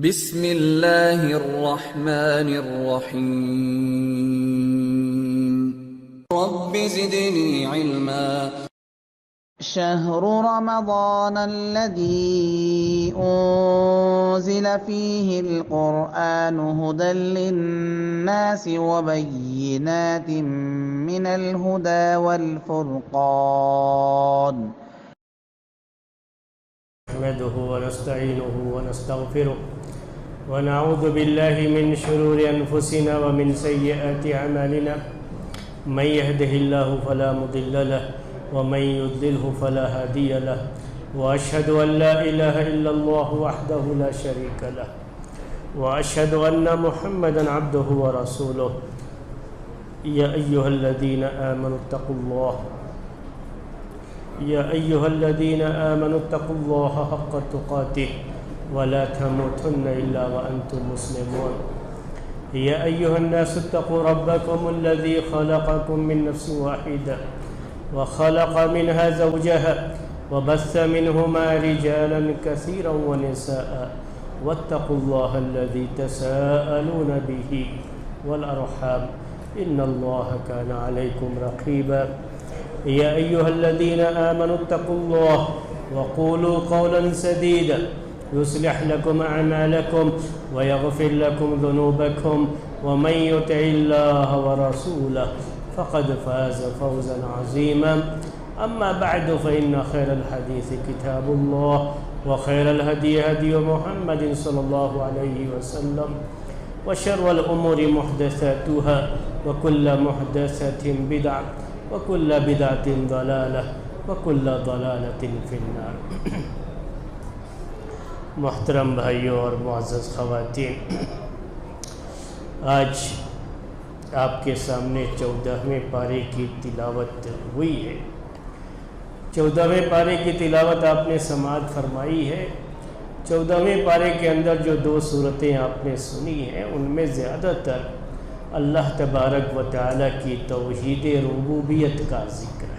بسم اللہ الرحمن الرحیم رب زدنی علما شهر رمضان الذي أنزل فيه القرآن هدى للناس وبينات من الهدى والفرقان نحمده ونستعينه ونستغفره ونعوذ بالله من شرور أنفسنا ومن سيئات أعمالنا من يهده الله فلا مضل له ومن يضلله فلا هادي له وأشهد أن لا إله إلا الله وحده لا شريك له وأشهد أن محمدا عبده ورسوله يا أيها الذين آمنوا اتقوا الله حق تقاته ولا تموتن إلا وأنتم مسلمون يا أيها الناس اتقوا ربكم الذي خلقكم من نفس واحدة وخلق منها زوجها وبث منهما رجالا كثيرا ونساء واتقوا الله الذي تساءلون به والأرحام إن الله كان عليكم رقيبا يا أيها الذين آمنوا اتقوا الله وقولوا قولا سديدا يصلح لكم أعمالكم ويغفر لكم ذنوبكم ومن يطع الله ورسوله فقد فاز فوزا عظيما أما بعد فإن خير الحديث كتاب الله وخير الهدي هدي محمد صلى الله عليه وسلم وشر الأمور محدثاتها وكل محدثة بدعة وكل بدعة ضلالة وكل ضلالة في النار محترم بھائیوں اور معزز خواتین، آج آپ کے سامنے 14ویں پارے کی تلاوت ہوئی ہے۔ 14ویں پارے کی تلاوت آپ نے سماعت فرمائی ہے۔ 14ویں پارے کے اندر جو 2 صورتیں آپ نے سنی ہیں ان میں زیادہ تر اللہ تبارک و تعالیٰ کی توحید ربوبیت کا ذکر ہے،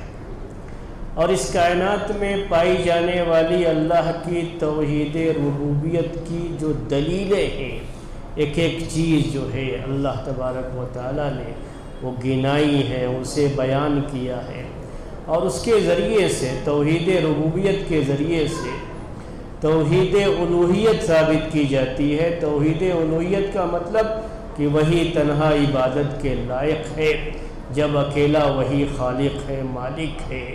اور اس کائنات میں پائی جانے والی اللہ کی توحید ربوبیت کی جو دلیلیں ہیں، ایک ایک چیز جو ہے اللہ تبارک و تعالیٰ نے وہ گنائی ہے، اسے بیان کیا ہے، اور اس کے ذریعے سے توحید ربوبیت کے ذریعے سے توحید الوہیت ثابت کی جاتی ہے۔ توحید الوہیت کا مطلب کہ وہی تنہا عبادت کے لائق ہے، جب اکیلا وہی خالق ہے، مالک ہے،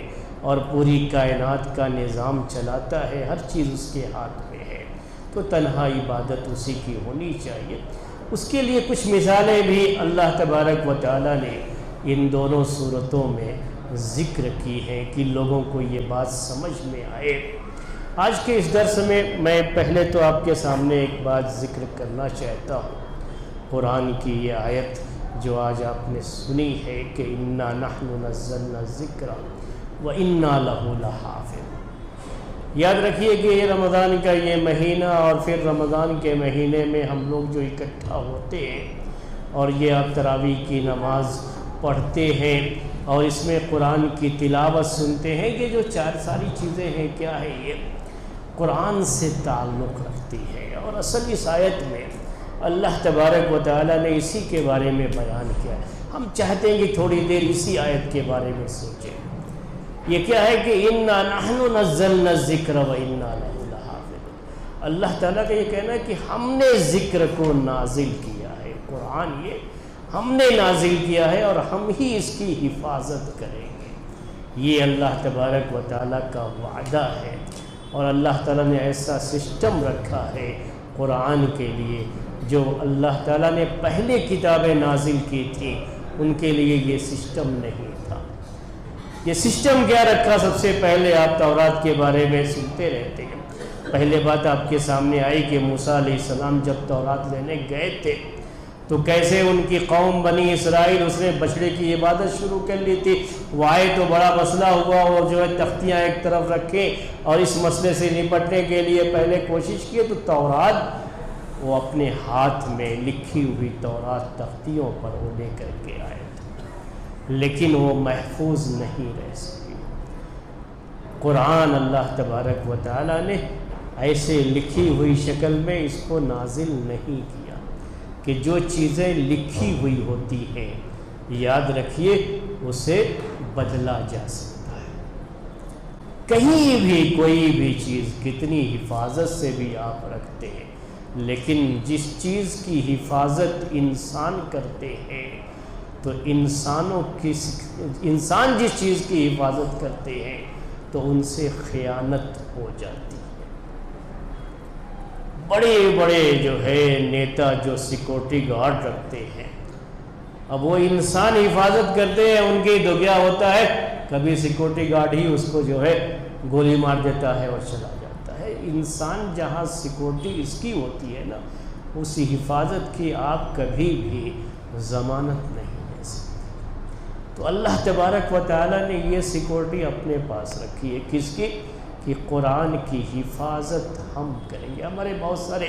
اور پوری کائنات کا نظام چلاتا ہے، ہر چیز اس کے ہاتھ میں ہے، تو تنہا عبادت اسی کی ہونی چاہیے۔ اس کے لیے کچھ مثالیں بھی اللہ تبارک و تعالیٰ نے ان دونوں صورتوں میں ذکر کی ہیں کہ لوگوں کو یہ بات سمجھ میں آئے۔ آج کے اس درس میں میں پہلے تو آپ کے سامنے ایک بات ذکر کرنا چاہتا ہوں۔ قرآن کی یہ آیت جو آج آپ نے سنی ہے کہ اِنَّا نَحْنُ نَزَّلْنَا الذِّكْرَ وَإِنَّا لَهُ لَحَافِظُونَ۔ یاد رکھیے کہ یہ رمضان کا یہ مہینہ، اور پھر رمضان کے مہینے میں ہم لوگ جو اکٹھا ہوتے ہیں اور یہ آپ تراویح کی نماز پڑھتے ہیں اور اس میں قرآن کی تلاوت سنتے ہیں، یہ جو ساری چیزیں ہیں کیا ہے؟ یہ قرآن سے تعلق رکھتی ہے، اور اصل اس آیت میں اللہ تبارک و تعالیٰ نے اسی کے بارے میں بیان کیا ہے۔ ہم چاہتے ہیں کہ تھوڑی دیر اسی آیت کے بارے میں سوچیں۔ یہ کیا ہے کہ اِنَّا نَحْنُ نَزَّلْنَا الذِّكْرَ وَإِنَّا لَهُ لَحَافِظُونَ۔ اللہ تعالیٰ کا یہ کہنا ہے کہ ہم نے ذکر کو نازل کیا ہے، قرآن یہ ہم نے نازل کیا ہے اور ہم ہی اس کی حفاظت کریں گے۔ یہ اللہ تبارک و تعالیٰ کا وعدہ ہے، اور اللہ تعالیٰ نے ایسا سسٹم رکھا ہے قرآن کے لیے، جو اللہ تعالیٰ نے پہلے کتابیں نازل کی تھیں ان کے لیے یہ سسٹم نہیں تھا۔ یہ سسٹم کیا رکھا؟ سب سے پہلے آپ تورات کے بارے میں سنتے رہتے ہیں۔ پہلے بات آپ کے سامنے آئی کہ موسیٰ علیہ السلام جب تورات لینے گئے تھے تو کیسے ان کی قوم بنی اسرائیل اس نے بچڑے کی عبادت شروع کر لی تھی۔ وہ آئے تو بڑا مسئلہ ہوا، اور جو ہے تختیاں ایک طرف رکھیں اور اس مسئلے سے نپٹنے کے لیے پہلے کوشش کی، تو تورات وہ اپنے ہاتھ میں لکھی ہوئی تورات تختیوں پر وہ لے کر کے آئے تھے، لیکن وہ محفوظ نہیں رہ سکی۔ قرآن اللہ تبارک و تعالیٰ نے ایسے لکھی ہوئی شکل میں اس کو نازل نہیں کیا کہ جو چیزیں لکھی ہوئی ہوتی ہیں یاد رکھیے اسے بدلا جا سکتا ہے. کہیں بھی کوئی بھی چیز کتنی حفاظت سے بھی آپ رکھتے ہیں، لیکن جس چیز کی حفاظت انسان کرتے ہیں تو انسان جس چیز کی حفاظت کرتے ہیں تو ان سے خیانت ہو جاتی ہے. بڑے بڑے جو ہے نیتا جو سیکورٹی گارڈ رکھتے ہیں، اب وہ انسان حفاظت کرتے ہیں ان کی تو کیا ہوتا ہے، کبھی سیکورٹی گارڈ ہی اس کو جو ہے گولی مار دیتا ہے اور چلا جاتا ہے. انسان جہاں سیکورٹی اس کی ہوتی ہے نا، اس حفاظت کی آپ کبھی بھی ضمانت نہیں لے سکتے. تو اللہ تبارک و تعالیٰ نے یہ سیکورٹی اپنے پاس رکھی ہے. کس کی؟ کہ قرآن کی حفاظت ہم کریں گے. ہمارے بہت سارے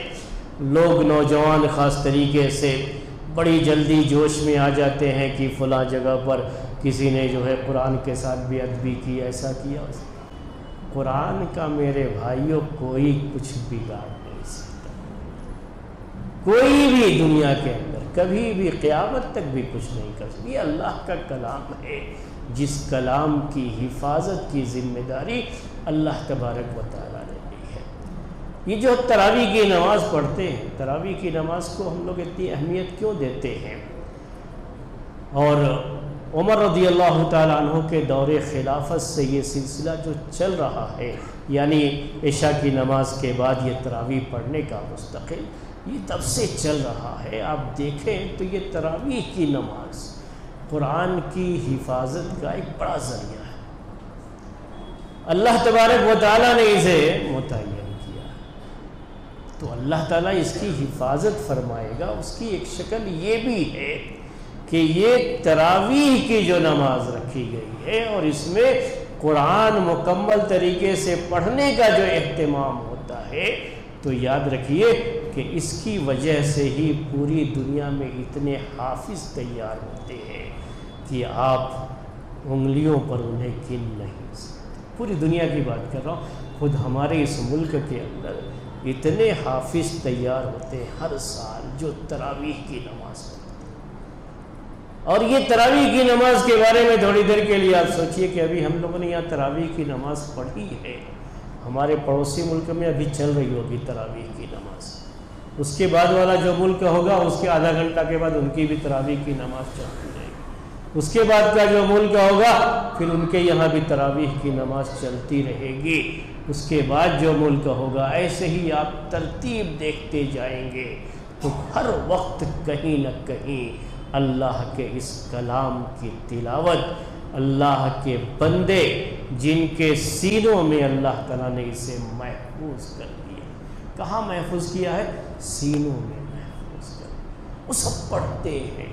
لوگ نوجوان خاص طریقے سے بڑی جلدی جوش میں آ جاتے ہیں کہ فلاں جگہ پر کسی نے جو ہے قرآن کے ساتھ بے ادبی کی، ایسا کیا. قرآن کا میرے بھائیوں کوئی کچھ بگاڑ نہیں سکتا. کوئی بھی دنیا کے اندر کبھی بھی قیامت تک بھی کچھ نہیں کر سکتا. یہ اللہ کا کلام ہے، جس کلام کی حفاظت کی ذمہ داری اللہ تبارک و تعالیٰ نے لی ہے. یہ جو تراویح کی نماز پڑھتے ہیں، تراویح کی نماز کو ہم لوگ اتنی اہمیت کیوں دیتے ہیں؟ اور عمر رضی اللہ تعالیٰ عنہ کے دور خلافت سے یہ سلسلہ جو چل رہا ہے، یعنی عشاء کی نماز کے بعد یہ تراویح پڑھنے کا مستقل، یہ تب سے چل رہا ہے. آپ دیکھیں تو یہ تراویح کی نماز قرآن کی حفاظت کا ایک بڑا ذریعہ ہے. اللہ تبارک و تعالیٰ نے اسے متعین کیا، تو اللہ تعالیٰ اس کی حفاظت فرمائے گا. اس کی ایک شکل یہ بھی ہے کہ یہ تراویح کی جو نماز رکھی گئی ہے اور اس میں قرآن مکمل طریقے سے پڑھنے کا جو اہتمام ہوتا ہے، تو یاد رکھیے کہ اس کی وجہ سے ہی پوری دنیا میں اتنے حافظ تیار ہوتے ہیں کہ آپ انگلیوں پر انہیں گن نہیں سکتے. پوری دنیا کی بات کر رہا ہوں، خود ہمارے اس ملک کے اندر اتنے حافظ تیار ہوتے ہیں ہر سال جو تراویح کی نماز پڑھتے ہیں. اور یہ تراویح کی نماز کے بارے میں تھوڑی دیر کے لیے آپ سوچئے کہ ابھی ہم لوگوں نے یہاں تراویح کی نماز پڑھی ہے، ہمارے پڑوسی ملک میں ابھی چل رہی ہوگی تراویح کی نماز. اس کے بعد والا جو ملک ہوگا اس کے آدھا گھنٹہ کے بعد ان کی بھی تراویح کی نماز چلتی رہے گی. اس کے بعد کا جو ملک ہوگا پھر ان کے یہاں بھی تراویح کی نماز چلتی رہے گی. اس کے بعد جو ملک ہوگا، ایسے ہی آپ ترتیب دیکھتے جائیں گے تو ہر وقت کہیں نہ کہیں اللہ کے اس کلام کی تلاوت، اللہ کے بندے جن کے سینوں میں اللہ تعالیٰ نے اسے محفوظ کر دیا. کہاں محفوظ کیا ہے؟ سینوں میں محفوظ کر دیا. وہ سب پڑھتے ہیں.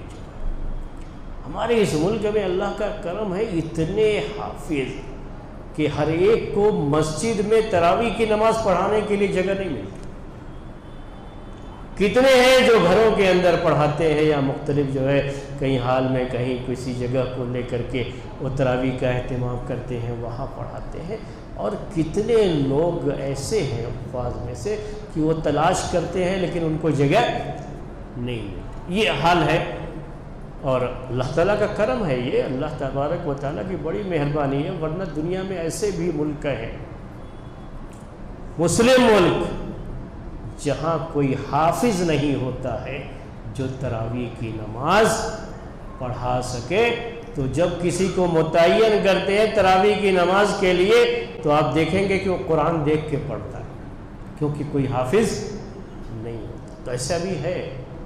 ہمارے اس ملک میں اللہ کا کرم ہے، اتنے حافظ کہ ہر ایک کو مسجد میں تراویح کی نماز پڑھانے کے لیے جگہ نہیں ملتی. کتنے ہیں جو گھروں کے اندر پڑھاتے ہیں یا مختلف جو ہے کہیں حال میں کہیں کسی جگہ کو لے کر کے وہ تراویح کا اہتمام کرتے ہیں، وہاں پڑھاتے ہیں. اور کتنے لوگ ایسے ہیں حفاظ میں سے کہ وہ تلاش کرتے ہیں لیکن ان کو جگہ نہیں ملتی. یہ حال ہے اور اللہ تعالیٰ کا کرم ہے. یہ اللہ تبارک و تعالیٰ کی بڑی مہربانی ہے. ورنہ دنیا میں ایسے بھی ملک ہیں، مسلم ملک، جہاں کوئی حافظ نہیں ہوتا ہے جو تراویح کی نماز پڑھا سکے. تو جب کسی کو متعین کرتے ہیں تراویح کی نماز کے لیے تو آپ دیکھیں گے کہ وہ قرآن دیکھ کے پڑھتا ہے، کیونکہ کوئی حافظ نہیں ہوتا. تو ایسا بھی ہے،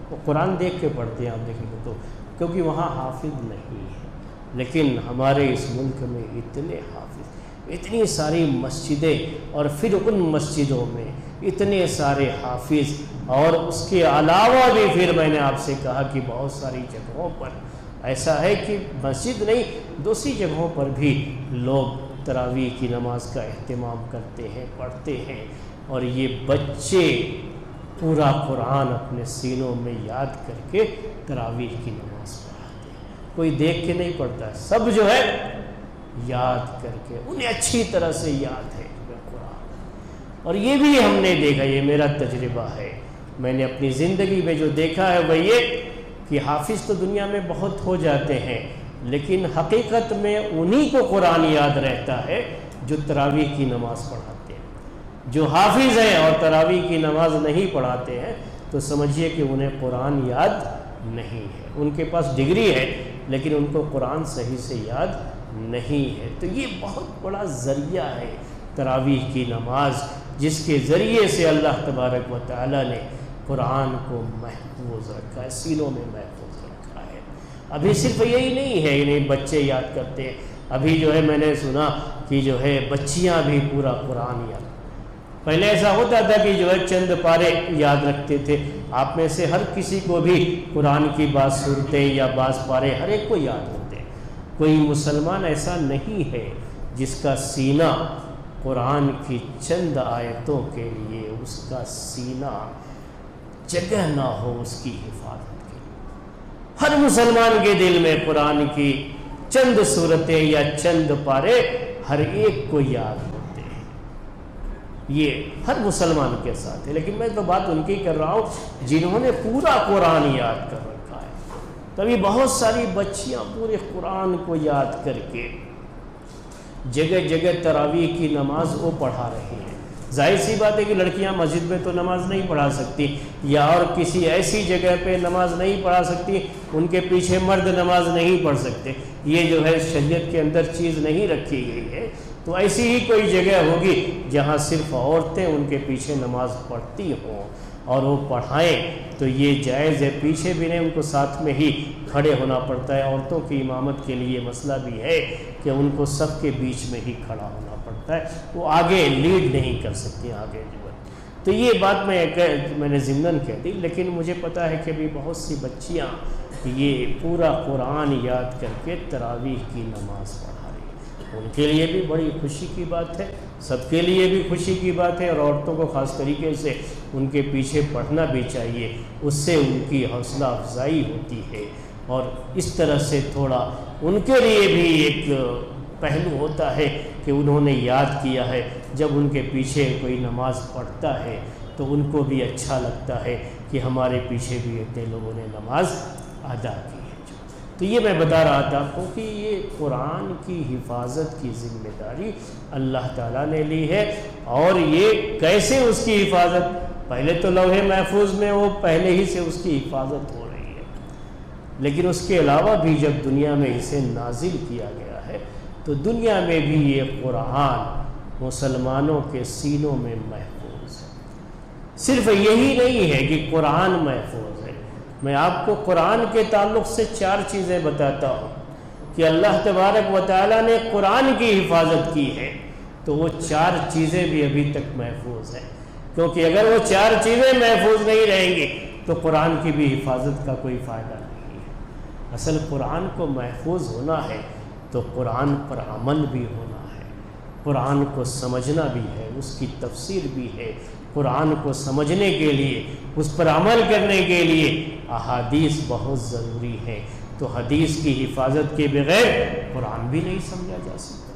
وہ قرآن دیکھ کے پڑھتے ہیں، آپ دیکھیں گے تو، کیونکہ وہاں حافظ نہیں ہے. لیکن ہمارے اس ملک میں اتنے حافظ، اتنی ساری مسجدیں، اور پھر ان مسجدوں میں اتنے سارے حافظ. اور اس کے علاوہ بھی پھر میں نے آپ سے کہا کہ بہت ساری جگہوں پر ایسا ہے کہ مسجد نہیں، دوسری جگہوں پر بھی لوگ تراویح کی نماز کا اہتمام کرتے ہیں، پڑھتے ہیں. اور یہ بچے پورا قرآن اپنے سینوں میں یاد کر کے تراویح کی نماز پڑھاتے ہیں. کوئی دیکھ کے نہیں پڑھتا ہے، سب جو ہے یاد کر کے، انہیں اچھی طرح سے یاد ہے قرآن. اور یہ بھی ہم نے دیکھا، یہ میرا تجربہ ہے، میں نے اپنی زندگی میں جو دیکھا ہے وہ یہ کہ حافظ تو دنیا میں بہت ہو جاتے ہیں، لیکن حقیقت میں انہی کو قرآن یاد رہتا ہے جو تراویح کی نماز پڑھاتے ہیں۔ جو حافظ ہیں اور تراویح کی نماز نہیں پڑھاتے ہیں تو سمجھیے کہ انہیں قرآن یاد نہیں ہے، ان کے پاس ڈگری ہے لیکن ان کو قرآن صحیح سے یاد نہیں ہے۔ تو یہ بہت بڑا ذریعہ ہے تراویح کی نماز، جس کے ذریعے سے اللہ تبارک و تعالیٰ نے قرآن کو محفوظ رکھا ہے، سینوں میں محفوظ رکھا ہے۔ ابھی صرف یہی نہیں ہے انہیں بچے یاد کرتے ہیں، ابھی جو ہے میں نے سنا کہ جو ہے بچیاں بھی پورا قرآن یاد، پہلے ایسا ہوتا تھا کہ جو ہے چند پارے یاد رکھتے تھے، آپ میں سے ہر کسی کو بھی قرآن کی بعض صورتیں یا بعض پارے ہر ایک کو یاد ہوتے ہیں۔ کوئی مسلمان ایسا نہیں ہے جس کا سینہ قرآن کی چند آیتوں کے لیے اس کا سینہ جگہ نہ ہو اس کی حفاظت کے لیے۔ ہر مسلمان کے دل میں قرآن کی چند صورتیں یا چند پارے ہر ایک کو یاد ہوتے ہیں، یہ ہر مسلمان کے ساتھ ہے۔ لیکن میں تو بات ان کی کر رہا ہوں جنہوں نے پورا قرآن یاد کر رکھا ہے۔ تبھی بہت ساری بچیاں پورے قرآن کو یاد کر کے جگہ جگہ تراویح کی نماز وہ پڑھا رہی ہیں۔ ظاہر سی بات ہے کہ لڑکیاں مسجد میں تو نماز نہیں پڑھا سکتی یا اور کسی ایسی جگہ پہ نماز نہیں پڑھا سکتی، ان کے پیچھے مرد نماز نہیں پڑھ سکتے، یہ جو ہے شریعت کے اندر چیز نہیں رکھی گئی ہے۔ تو ایسی ہی کوئی جگہ ہوگی جہاں صرف عورتیں ان کے پیچھے نماز پڑھتی ہوں اور وہ پڑھائیں تو یہ جائز ہے، پیچھے بھی نہیں، ان کو ساتھ میں ہی کھڑے ہونا پڑتا ہے۔ عورتوں کی امامت کے لیے مسئلہ بھی ہے کہ ان کو سب کے بیچ میں ہی کھڑا ہونا پڑتا ہے، وہ آگے لیڈ نہیں کر سکتی آگے جو ہے۔ تو یہ بات میں نے ضمناً کہہ دی، لیکن مجھے پتہ ہے کہ بھی بہت سی بچیاں یہ پورا قرآن یاد کر کے تراویح کی نماز پڑھا رہی ہیں، ان کے لیے بھی بڑی خوشی کی بات ہے، سب کے لیے بھی خوشی کی بات ہے، اور عورتوں کو خاص طریقے سے ان کے پیچھے پڑھنا بھی چاہیے، اس سے ان کی حوصلہ افزائی ہوتی ہے، اور اس طرح سے تھوڑا ان کے لیے بھی ایک پہلو ہوتا ہے کہ انہوں نے یاد کیا ہے، جب ان کے پیچھے کوئی نماز پڑھتا ہے تو ان کو بھی اچھا لگتا ہے کہ ہمارے پیچھے بھی اتنے لوگوں نے نماز ادا کی ہے۔ تو یہ میں بتا رہا تھا آپ کو کہ یہ قرآن کی حفاظت کی ذمہ داری اللہ تعالیٰ نے لی ہے، اور یہ کیسے اس کی حفاظت، پہلے تو لوح محفوظ میں وہ پہلے ہی سے اس کی حفاظت ہو رہی ہے، لیکن اس کے علاوہ بھی جب دنیا میں اسے نازل کیا گیا ہے تو دنیا میں بھی یہ قرآن مسلمانوں کے سینوں میں محفوظ ہے۔ صرف یہی نہیں ہے کہ قرآن محفوظ ہے، میں آپ کو قرآن کے تعلق سے 4 چیزیں بتاتا ہوں کہ اللہ تبارک و تعالیٰ نے قرآن کی حفاظت کی ہے، تو وہ 4 چیزیں بھی ابھی تک محفوظ ہیں، کیونکہ اگر وہ 4 چیزیں محفوظ نہیں رہیں گی تو قرآن کی بھی حفاظت کا کوئی فائدہ نہیں ہے۔ اصل قرآن کو محفوظ ہونا ہے تو قرآن پر عمل بھی ہونا ہے، قرآن کو سمجھنا بھی ہے، اس کی تفسیر بھی ہے، قرآن کو سمجھنے کے لیے، اس پر عمل کرنے کے لیے احادیث بہت ضروری ہے۔ تو حدیث کی حفاظت کے بغیر قرآن بھی نہیں سمجھا جا سکتا۔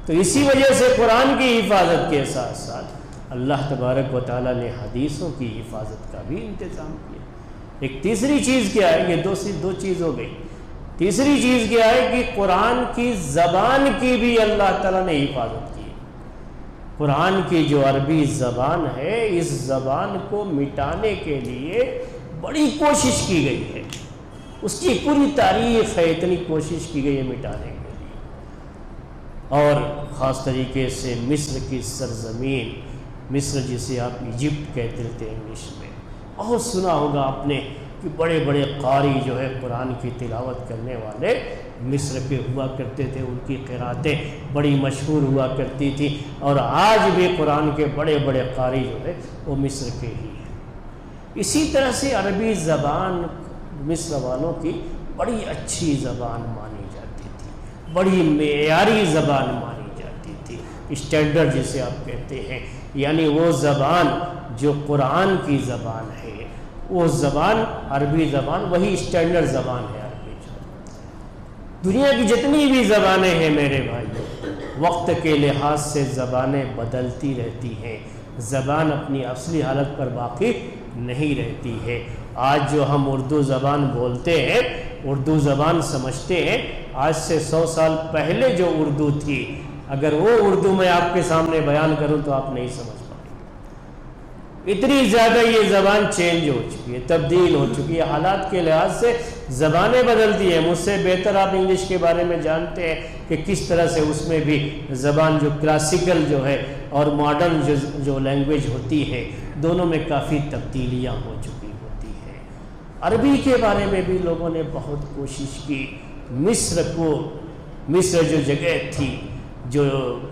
تو اسی وجہ سے قرآن کی حفاظت کے ساتھ ساتھ اللہ تبارک و تعالیٰ نے حدیثوں کی حفاظت کا بھی انتظام کیا۔ ایک تیسری چیز کیا ہے، یہ دو چیز ہو گئی، تیسری چیز کیا ہے کہ قرآن کی زبان کی بھی اللہ تعالیٰ نے حفاظت کی۔ قرآن کی جو عربی زبان ہے، اس زبان کو مٹانے کے لیے بڑی کوشش کی گئی ہے، اس کی پوری تاریخ ہے، اتنی کوشش کی گئی ہے مٹانے کے لیے۔ اور خاص طریقے سے مصر کی سرزمین، مصر جسے آپ ایجپٹ کہتے تھے انگلش میں، بہت سنا ہوگا آپ نے کہ بڑے بڑے قاری جو ہے قرآن کی تلاوت کرنے والے مصر کے ہوا کرتے تھے، ان کی قراتیں بڑی مشہور ہوا کرتی تھی، اور آج بھی قرآن کے بڑے بڑے قاری جو ہے وہ مصر کے ہی ہیں۔ اسی طرح سے عربی زبان مصر والوں کی بڑی اچھی زبان مانی جاتی تھی، بڑی معیاری زبان مانی جاتی تھی، اسٹینڈرڈ جسے آپ کہتے ہیں، یعنی وہ زبان جو قرآن کی زبان ہے، وہ زبان عربی زبان وہی اسٹینڈرڈ زبان ہے عربی جو۔ دنیا کی جتنی بھی زبانیں ہیں میرے بھائی، وقت کے لحاظ سے زبانیں بدلتی رہتی ہیں، زبان اپنی اصلی حالت پر باقی نہیں رہتی ہے۔ آج جو ہم اردو زبان بولتے ہیں، اردو زبان سمجھتے ہیں، آج سے 100 سال پہلے جو اردو تھی، اگر وہ اردو میں آپ کے سامنے بیان کروں تو آپ نہیں سمجھ پائیں گے۔ اتنی زیادہ یہ زبان چینج ہو چکی ہے، تبدیل ہو چکی ہے، حالات کے لحاظ سے زبانیں بدلتی ہیں۔ مجھ سے بہتر آپ انگلش کے بارے میں جانتے ہیں کہ کس طرح سے اس میں بھی زبان جو کلاسیکل جو ہے اور ماڈرن جو لینگویج ہوتی ہے، دونوں میں کافی تبدیلیاں ہو چکی ہوتی ہے۔ عربی کے بارے میں بھی لوگوں نے بہت کوشش کی۔ مصر جو جگہ تھی، جو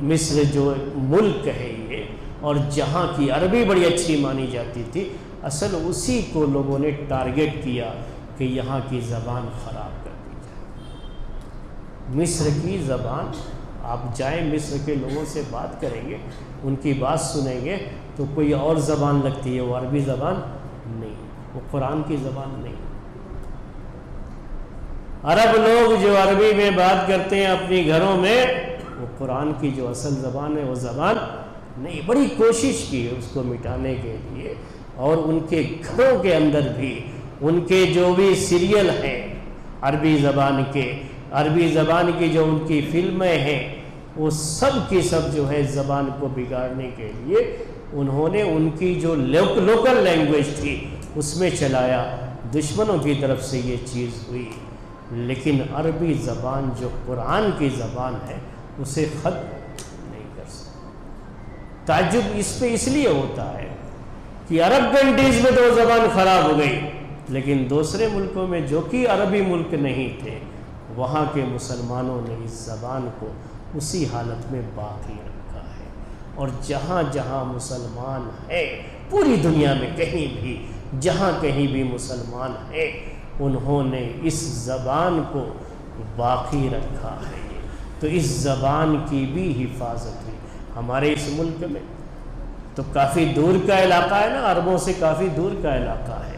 مصر جو ملک ہے یہ، اور جہاں کی عربی بڑی اچھی مانی جاتی تھی، اصل اسی کو لوگوں نے ٹارگٹ کیا کہ یہاں کی زبان خراب کر دی جائے۔ مصر کی زبان، آپ جائیں مصر کے لوگوں سے بات کریں گے، ان کی بات سنیں گے تو کوئی اور زبان لگتی ہے، وہ عربی زبان نہیں، وہ قرآن کی زبان نہیں۔ عرب لوگ جو عربی میں بات کرتے ہیں اپنی گھروں میں، وہ قرآن کی جو اصل زبان ہے وہ زبان نہیں۔ بڑی کوشش کی ہے اس کو مٹانے کے لیے، اور ان کے گھروں کے اندر بھی ان کے جو بھی سیریل ہیں عربی زبان کی جو ان کی فلمیں ہیں، وہ سب کی سب جو ہے زبان کو بگاڑنے کے لیے انہوں نے ان کی جو لوکل لینگویج تھی اس میں چلایا۔ دشمنوں کی طرف سے یہ چیز ہوئی، لیکن عربی زبان جو قرآن کی زبان ہے اسے ختم نہیں کر سکتے۔ تعجب اس پہ اس لیے ہوتا ہے کہ عرب کنٹریز میں تو وہ زبان خراب ہو گئی، لیکن دوسرے ملکوں میں جو کہ عربی ملک نہیں تھے، وہاں کے مسلمانوں نے اس زبان کو اسی حالت میں باقی رکھا ہے۔ اور جہاں جہاں مسلمان ہیں پوری دنیا میں، کہیں بھی جہاں کہیں بھی مسلمان ہیں، انہوں نے اس زبان کو باقی رکھا ہے۔ تو اس زبان کی بھی حفاظت ہوئی۔ ہمارے اس ملک میں تو کافی دور کا علاقہ ہے نا، عربوں سے کافی دور کا علاقہ ہے،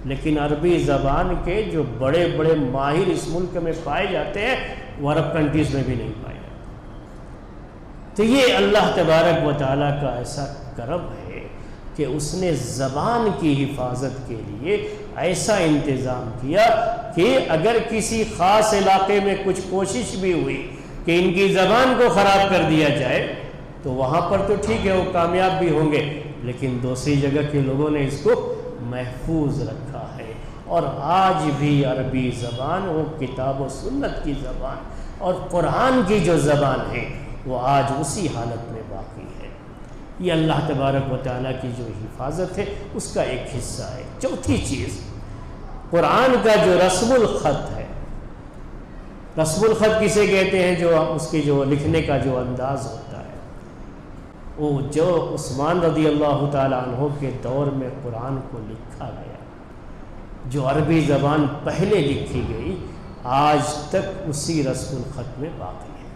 لیکن عربی زبان کے جو بڑے بڑے ماہر اس ملک میں پائے جاتے ہیں، وہ عرب کنٹریز میں بھی نہیں پائے جاتے۔ تو یہ اللہ تبارک و تعالیٰ کا ایسا کرم ہے کہ اس نے زبان کی حفاظت کے لیے ایسا انتظام کیا کہ اگر کسی خاص علاقے میں کچھ کوشش بھی ہوئی کہ ان کی زبان کو خراب کر دیا جائے تو وہاں پر تو ٹھیک ہے، وہ کامیاب بھی ہوں گے، لیکن دوسری جگہ کے لوگوں نے اس کو محفوظ رکھا ہے۔ اور آج بھی عربی زبان، وہ کتاب و سنت کی زبان اور قرآن کی جو زبان ہے، وہ آج اسی حالت میں باقی ہے۔ یہ اللہ تبارک و تعالیٰ کی جو حفاظت ہے اس کا ایک حصہ ہے۔ چوتھی چیز، قرآن کا جو رسم الخط ہے، رسم الخط کسے کہتے ہیں؟ جو اس کی جو لکھنے کا جو انداز ہوتا ہے، وہ جو عثمان رضی اللہ تعالیٰ عنہ کے دور میں قرآن کو لکھا گیا، جو عربی زبان پہلے لکھی گئی، آج تک اسی رسم الخط میں باقی ہے،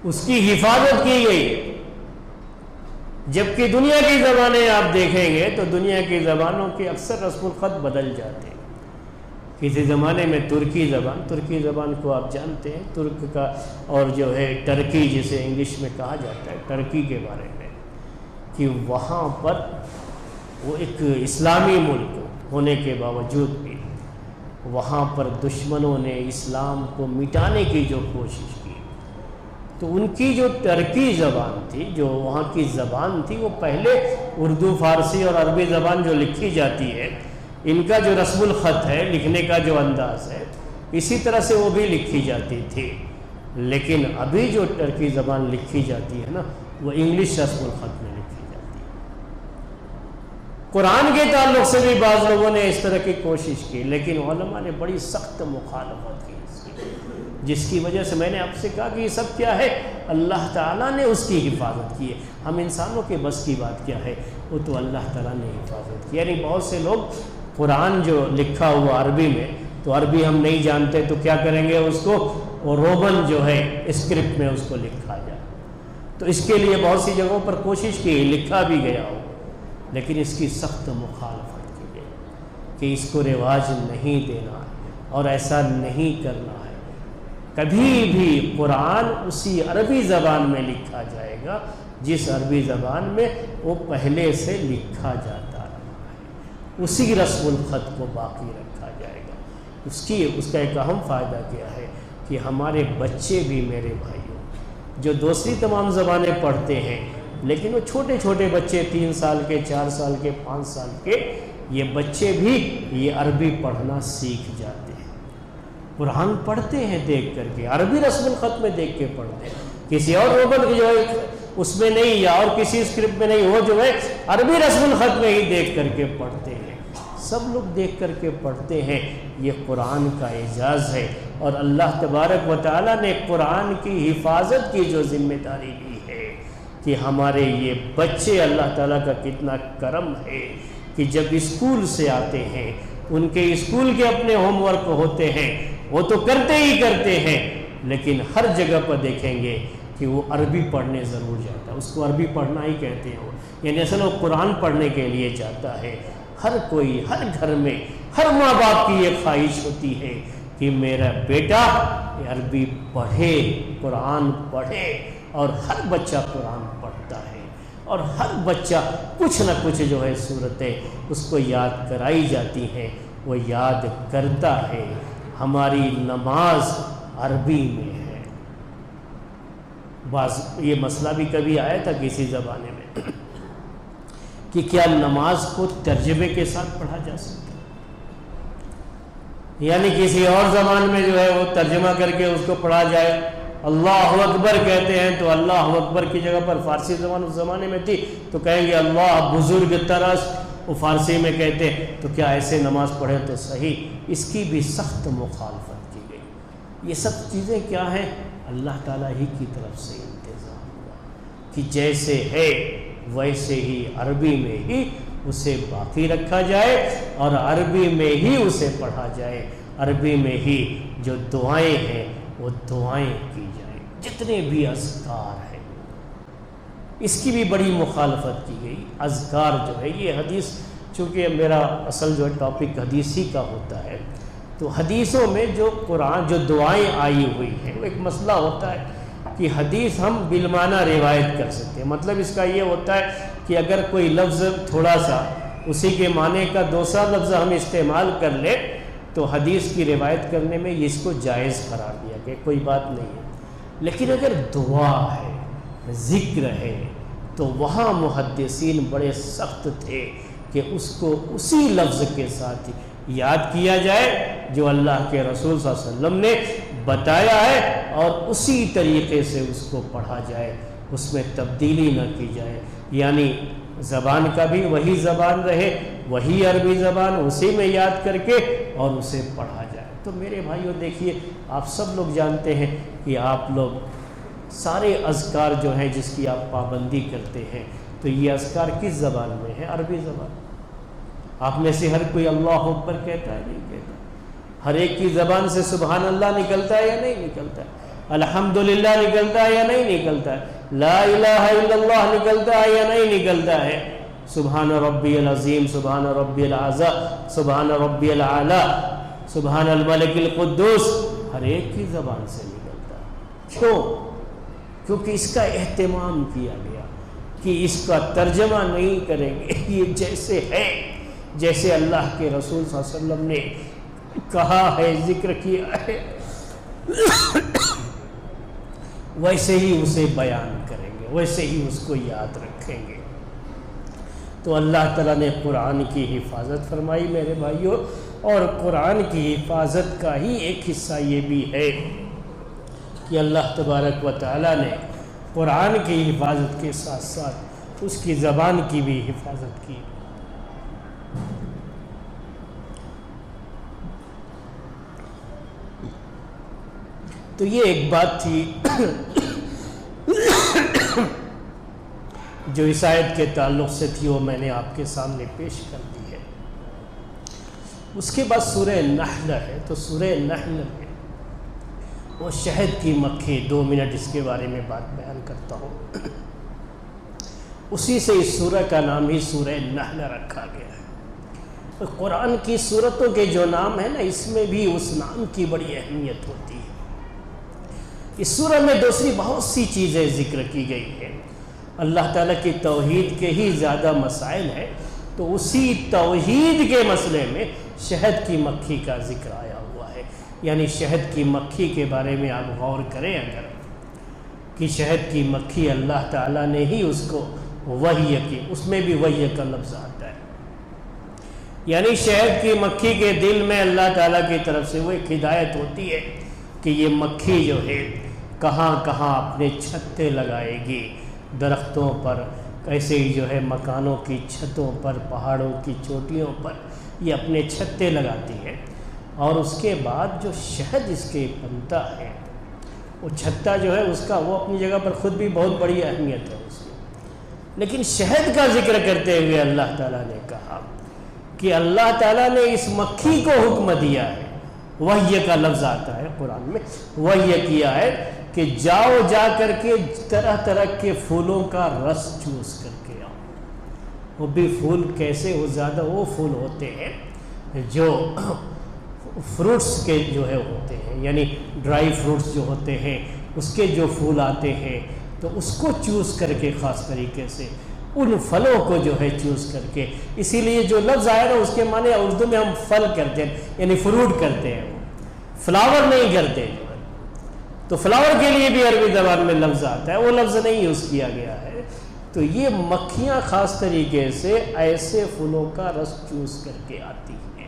اس کی حفاظت کی گئی۔ جبکہ دنیا کی زبانیں آپ دیکھیں گے تو دنیا کی زبانوں کے اکثر رسم الخط بدل جاتے ہیں۔ کسی زمانے میں ترکی زبان کو آپ جانتے ہیں، ترک کا، اور جو ہے ٹرکی جسے انگلش میں کہا جاتا ہے، ٹرکی کے بارے میں، کہ وہاں پر وہ ایک اسلامی ملک ہونے کے باوجود بھی وہاں پر دشمنوں نے اسلام کو مٹانے کی جو کوشش کی، تو ان کی جو ترکی زبان تھی، جو وہاں کی زبان تھی، وہ پہلے اردو، فارسی اور عربی زبان جو لکھی جاتی ہے، ان کا جو رسم الخط ہے، لکھنے کا جو انداز ہے، اسی طرح سے وہ بھی لکھی جاتی تھی۔ لیکن ابھی جو ترکی زبان لکھی جاتی ہے نا، وہ انگلش رسم الخط میں لکھی جاتی ہے۔ قرآن کے تعلق سے بھی بعض لوگوں نے اس طرح کی کوشش کی، لیکن علماء نے بڑی سخت مخالفت کی اس کی، جس کی وجہ سے میں نے آپ سے کہا کہ یہ سب کیا ہے؟ اللہ تعالیٰ نے اس کی حفاظت کی ہے۔ ہم انسانوں کے بس کی بات کیا ہے؟ وہ تو اللہ تعالیٰ نے حفاظت کی۔ یعنی بہت سے لوگ قرآن جو لکھا ہوا عربی میں، تو عربی ہم نہیں جانتے تو کیا کریں گے؟ اس کو وہ رومن جو ہے اسکرپٹ میں اس کو لکھا جائے، تو اس کے لیے بہت سی جگہوں پر کوشش کی، لکھا بھی گیا ہو، لیکن اس کی سخت مخالفت کی گئی کہ اس کو رواج نہیں دینا ہے اور ایسا نہیں کرنا ہے۔ کبھی بھی قرآن اسی عربی زبان میں لکھا جائے گا جس عربی زبان میں وہ پہلے سے لکھا جاتا رہا ہے، اسی رسم الخط کو باقی رکھا جائے گا۔ اس کا ایک اہم فائدہ کیا ہے کہ ہمارے بچے بھی، میرے بھائیوں، جو دوسری تمام زبانیں پڑھتے ہیں، لیکن وہ چھوٹے چھوٹے بچے 3 سال کے، 4 سال کے، 5 سال کے، یہ بچے بھی یہ عربی پڑھنا سیکھ جاتے ہیں، قرآن پڑھتے ہیں دیکھ کر کے، عربی رسم الخط میں دیکھ کے پڑھتے ہیں، کسی اور روبن کی جو ہے اس میں نہیں یا اور کسی اسکرپٹ میں نہیں، وہ جو ہے عربی رسم الخط میں ہی دیکھ کر کے پڑھتے ہیں، سب لوگ دیکھ کر کے پڑھتے ہیں۔ یہ قرآن کا اعزاز ہے، اور اللہ تبارک و تعالیٰ نے قرآن کی حفاظت کی جو ذمہ داری لی ہے کہ ہمارے یہ بچے، اللہ تعالیٰ کا کتنا کرم ہے کہ جب اسکول سے آتے ہیں، ان کے اسکول کے اپنے ہوم ورک ہوتے ہیں، وہ تو کرتے ہی کرتے ہیں، لیکن ہر جگہ پر دیکھیں گے کہ وہ عربی پڑھنے ضرور جاتا ہے، اس کو عربی پڑھنا ہی کہتے ہیں وہ، یعنی اصل وہ قرآن پڑھنے کے لیے جاتا ہے۔ ہر کوئی، ہر گھر میں، ہر ماں باپ کی یہ خواہش ہوتی ہے کہ میرا بیٹا عربی پڑھے، قرآن پڑھے، اور ہر بچہ قرآن پڑھتا ہے، اور ہر بچہ کچھ نہ کچھ جو ہے صورتیں اس کو یاد کرائی جاتی ہیں، وہ یاد کرتا ہے۔ ہماری نماز عربی میں ہے۔ یہ مسئلہ بھی کبھی آیا تھا کسی زمانے میں کہ کیا نماز کو ترجمے کے ساتھ پڑھا جا سکتا ہے، یعنی کسی اور زبان میں جو ہے وہ ترجمہ کر کے اس کو پڑھا جائے۔ اللہ اکبر کہتے ہیں تو اللہ اکبر کی جگہ پر فارسی زبان اس زمانے میں تھی تو کہیں گے اللہ بزرگ ترس، وہ فارسی میں کہتے ہیں، تو کیا ایسے نماز پڑھے تو صحیح؟ اس کی بھی سخت مخالفت کی گئی۔ یہ سب چیزیں کیا ہیں؟ اللہ تعالیٰ ہی کی طرف سے انتظام ہوا کہ جیسے ہے ویسے ہی عربی میں ہی اسے باقی رکھا جائے، اور عربی میں ہی اسے پڑھا جائے، عربی میں ہی جو دعائیں ہیں وہ دعائیں کی جائیں، جتنے بھی اذکار ہیں۔ اس کی بھی بڑی مخالفت کی گئی۔ اذکار جو ہے یہ حدیث، چونکہ میرا اصل جو ٹاپک حدیث ہی کا ہوتا ہے، تو حدیثوں میں جو قرآن جو دعائیں آئی ہوئی ہیں، وہ ایک مسئلہ ہوتا ہے کہ حدیث ہم بالمعنی روایت کر سکتے ہیں۔ مطلب اس کا یہ ہوتا ہے کہ اگر کوئی لفظ تھوڑا سا اسی کے معنی کا دوسرا لفظ ہم استعمال کر لیں تو حدیث کی روایت کرنے میں اس کو جائز قرار دیا کہ کوئی بات نہیں ہے۔ لیکن اگر دعا ہے، ذکر ہے، تو وہاں محدثین بڑے سخت تھے کہ اس کو اسی لفظ کے ساتھ یاد کیا جائے جو اللہ کے رسول صلی اللہ علیہ وسلم نے بتایا ہے، اور اسی طریقے سے اس کو پڑھا جائے، اس میں تبدیلی نہ کی جائے، یعنی زبان کا بھی وہی زبان رہے، وہی عربی زبان، اسی میں یاد کر کے اور اسے پڑھا جائے۔ تو میرے بھائیوں دیکھیے، آپ سب لوگ جانتے ہیں کہ آپ لوگ سارے اذکار جو ہیں جس کی آپ پابندی کرتے ہیں، تو یہ اذکار کس زبان میں ہے؟ عربی زبان۔ آپ میں سے ہر کوئی اللہ اکبر کہتا ہے؟ نہیں کہتا۔ ہر ایک کی زبان سے سبحان اللہ نکلتا ہے یا نہیں نکلتا ہے؟ الحمدللہ نکلتا ہے یا نہیں نکلتا ہے؟ لا الہ الا اللہ نکلتا ہے یا نہیں نکلتا ہے؟ سبحان ربی العظیم، سبحان ربی الاعظم، سبحان ربی الاعلی، سبحان الملک القدوس، ہر ایک کی زبان سے نکلتا ہے۔ کیوں؟ کیونکہ اس کا اہتمام کیا گیا کہ اس کا ترجمہ نہیں کریں گے، یہ جیسے ہے، جیسے اللہ کے رسول صلی اللہ علیہ وسلم نے کہا ہے، ذکر کیا ہے، ویسے ہی اسے بیان کریں گے، ویسے ہی اس کو یاد رکھیں گے۔ تو اللہ تعالیٰ نے قرآن کی حفاظت فرمائی میرے بھائیوں، اور قرآن کی حفاظت کا ہی ایک حصہ یہ بھی ہے کہ اللہ تبارک و تعالیٰ نے قرآن کی حفاظت کے ساتھ ساتھ اس کی زبان کی بھی حفاظت کی۔ تو یہ ایک بات تھی جو اس آیت کے تعلق سے تھی، وہ میں نے آپ کے سامنے پیش کر دی ہے۔ اس کے بعد سورہ نحل ہے، تو سورہ نحل میں وہ شہد کی مکھی، 2 منٹ اس کے بارے میں بات بیان کرتا ہوں۔ اسی سے اس سورہ کا نام ہی سورہ نحل رکھا گیا ہے۔ قرآن کی سورتوں کے جو نام ہیں نا، اس میں بھی اس نام کی بڑی اہمیت ہوتی ہے۔ اس سورہ میں دوسری بہت سی چیزیں ذکر کی گئی ہیں۔ اللہ تعالیٰ کی توحید کے ہی زیادہ مسائل ہیں، تو اسی توحید کے مسئلے میں شہد کی مکھی کا ذکر آیا ہوا ہے۔ یعنی شہد کی مکھی کے بارے میں آپ غور کریں اگر، کہ شہد کی مکھی اللہ تعالیٰ نے ہی اس کو وحی کی، اس میں بھی وحی کا لفظ آتا ہے، یعنی شہد کی مکھی کے دل میں اللہ تعالیٰ کی طرف سے وہ ایک ہدایت ہوتی ہے کہ یہ مکھی جو ہے کہاں کہاں اپنے چھتے لگائے گی، درختوں پر، ایسے ہی جو ہے مکانوں کی چھتوں پر، پہاڑوں کی چوٹیوں پر یہ اپنے چھتے لگاتی ہے، اور اس کے بعد جو شہد اس کے بنتا ہے، وہ چھتا جو ہے اس کا وہ اپنی جگہ پر خود بھی بہت بڑی اہمیت ہے اس کی، لیکن شہد کا ذکر کرتے ہوئے اللہ تعالیٰ نے کہا کہ اللہ تعالیٰ نے اس مکھی کو حکم دیا ہے، وحی کا لفظ آتا ہے قرآن میں، وحی کیا ہے کہ جاؤ جا کر کے طرح طرح کے پھولوں کا رس چوس کر کے آؤ۔ وہ بھی پھول کیسے ہو، زیادہ وہ پھول ہوتے ہیں جو فروٹس کے جو ہے ہوتے ہیں، یعنی ڈرائی فروٹس جو ہوتے ہیں اس کے جو پھول آتے ہیں، تو اس کو چوز کر کے خاص طریقے سے ان پھلوں کو جو ہے چوز کر کے، اسی لیے جو لفظ آیا نا اس کے معنی اردو میں ہم پھل کرتے ہیں، یعنی فروٹ کرتے ہیں، فلاور نہیں کرتے جو ہے، تو فلاور کے لیے بھی عربی زبان میں لفظ آتا ہے، وہ لفظ نہیں یوز کیا گیا ہے۔ تو یہ مکھیاں خاص طریقے سے ایسے پھولوں کا رس چوز کر کے آتی ہیں،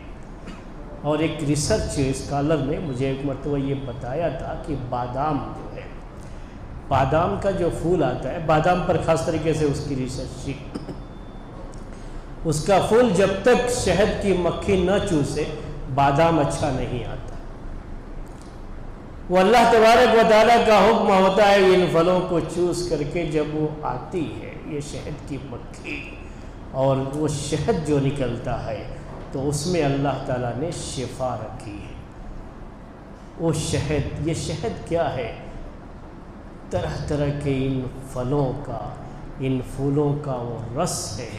اور ایک ریسرچ اسکالر نے مجھے ایک مرتبہ یہ بتایا تھا کہ بادام جو ہے، بادام کا جو پھول آتا ہے، بادام پر خاص طریقے سے اس کی ریسرچ تھی، اس کا پھول جب تک شہد کی مکھی نہ چوسے بادام اچھا نہیں آتا۔ وہ اللہ تبارک و تعالیٰ کا حکم ہوتا ہے ان پھلوں کو چوس کر کے، جب وہ آتی ہے یہ شہد کی مکھی اور وہ شہد جو نکلتا ہے تو اس میں اللہ تعالیٰ نے شفا رکھی ہے۔ وہ شہد، یہ شہد کیا ہے؟ طرح طرح کے ان پھلوں کا، ان پھولوں کا وہ رس ہے،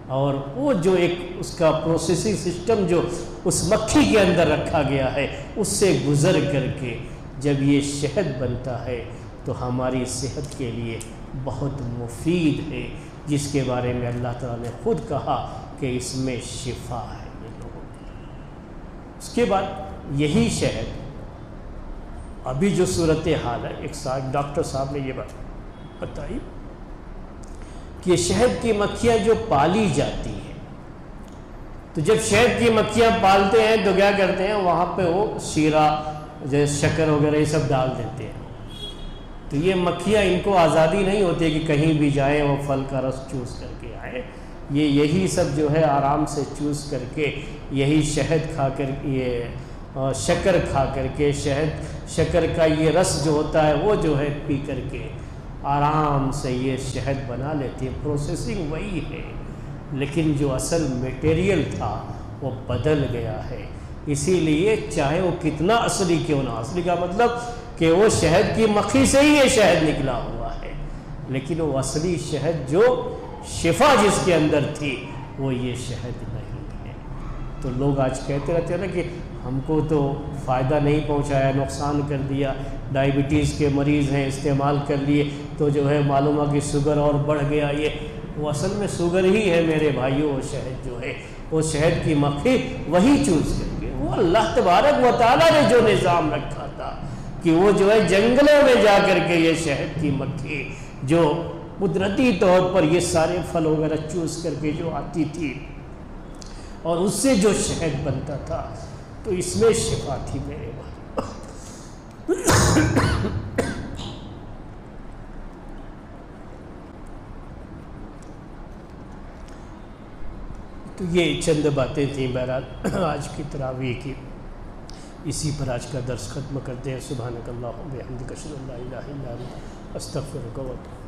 اور وہ جو ایک اس کا پروسیسنگ سسٹم جو اس مکھی کے اندر رکھا گیا ہے، اس سے گزر کر کے جب یہ شہد بنتا ہے تو ہماری صحت کے لیے بہت مفید ہے، جس کے بارے میں اللہ تعالیٰ نے خود کہا کہ اس میں شفا ہے یہ لوگوں کی۔ اس کے بعد یہی شہد، ابھی جو صورتحال ہے، ایک ڈاکٹر صاحب نے یہ بات بتائی کہ یہ شہد کی مکھیاں جو پالی جاتی ہیں، تو جب شہد کی مکھیاں پالتے ہیں تو کیا کرتے ہیں، وہاں پہ وہ شیرہ جیسے شکر وغیرہ یہ سب ڈال دیتے ہیں، تو یہ مکھیاں ان کو آزادی نہیں ہوتی کہ کہیں بھی جائیں وہ پھل کا رس چوس کر کے آئیں، یہ یہی سب جو ہے آرام سے چوس کر کے، یہی شہد کھا کر، یہ شکر کھا کر کے، شکر کا یہ رس جو ہوتا ہے وہ جو ہے پی کر کے آرام سے یہ شہد بنا لیتی ہے۔ پروسیسنگ وہی ہے، لیکن جو اصل میٹیریل تھا وہ بدل گیا ہے، اسی لیے چاہے وہ کتنا اصلی کیوں نہ، اصلی کا مطلب کہ وہ شہد کی مکھی سے ہی یہ شہد نکلا ہوا ہے، لیکن وہ اصلی شہد جو شفا جس کے اندر تھی وہ یہ شہد نہیں ہے۔ تو لوگ آج کہتے رہتے ہیں نا کہ ہم کو تو فائدہ نہیں پہنچایا، نقصان کر دیا، ڈائبٹیز کے مریض ہیں استعمال کر لیے تو جو ہے معلوم ہے کہ شوگر اور بڑھ گیا، وہ اصل میں شوگر ہی ہے میرے بھائیوں، وہ شہد جو ہے، وہ شہد کی مکھی وہی چوز کر کے، وہ اللہ تبارک و تعالیٰ نے جو نظام رکھا تھا کہ وہ جو ہے جنگلوں میں جا کر کے یہ شہد کی مکھی جو قدرتی طور پر یہ سارے پھل وغیرہ چوز کر کے جو آتی تھی اور اس سے جو شہد بنتا تھا، تو اس میں شفا تھی میرے بھائی۔ تو یہ چند باتیں تھیں بہرحال آج کی تراویح کی، اسی پر آج کا درس ختم کرتے ہیں۔ سبحانک اللہم و بحمدک اشہد ان لا الہ الا انت استغفرک و اتوب